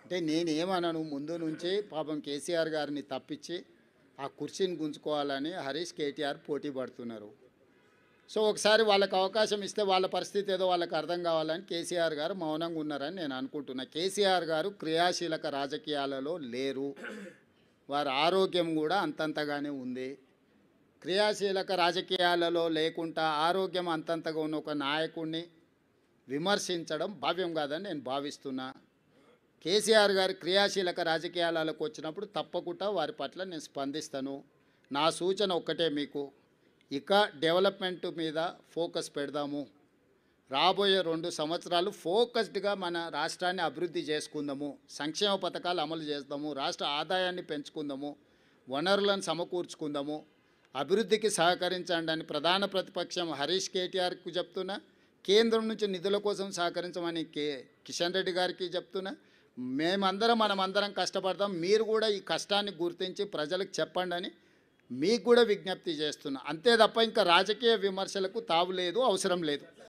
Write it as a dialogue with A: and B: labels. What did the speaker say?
A: అంటే నేనేమనను, ముందు నుంచి పాపం కేసీఆర్ గారిని తప్పించి ఆ కుర్చీని గుంజుకోవాలని హరీష్ కేటీఆర్ పోటీ పడుతున్నారు. సో ఒకసారి వాళ్ళకి అవకాశం ఇస్తే వాళ్ళ పరిస్థితి ఏదో వాళ్ళకి అర్థం కావాలని కేసీఆర్ గారు మౌనంగా ఉన్నారని నేను అనుకుంటున్నా. కేసీఆర్ గారు క్రియాశీలక రాజకీయాలలో లేరు. వారి ఆరోగ్యం కూడా అంతంతగానే ఉంది. క్రియాశీలక రాజకీయాలలో లేకుండా ఆరోగ్యం అంతంతగా ఉన్న ఒక నాయకుడిని విమర్శించడం భావ్యం కాదని నేను భావిస్తున్నా. కేసీఆర్ గారు క్రియాశీలక రాజకీయాలకు వచ్చినప్పుడు తప్పకుండా వారి పట్ల నేను స్పందిస్తాను. నా సూచన ఒక్కటే మీకు, ఇక డెవలప్మెంట్ మీద ఫోకస్ పెడదాము. రాబోయే 2 సంవత్సరాలు ఫోకస్డ్గా మన రాష్ట్రాన్ని అభివృద్ధి చేసుకుందాము, సంక్షేమ పథకాలు అమలు చేద్దాము, రాష్ట్ర ఆదాయాన్ని పెంచుకుందాము, వనరులను సమకూర్చుకుందాము, అభివృద్ధికి సహకరించండి అని ప్రధాన ప్రతిపక్షం హరీష్ కేటీఆర్కి చెప్తున్నా. కేంద్రం నుంచి నిధుల కోసం సహకరించమని కిషన్ రెడ్డి గారికి చెప్తున్నా. మనమందరం కష్టపడదాం, మీరు కూడా ఈ కష్టాన్ని గుర్తించి ప్రజలకు చెప్పండి అని మీకు కూడా విజ్ఞప్తి చేస్తున్నా. అంతే తప్ప ఇంకా రాజకీయ విమర్శలకు తావు లేదు, అవసరం లేదు.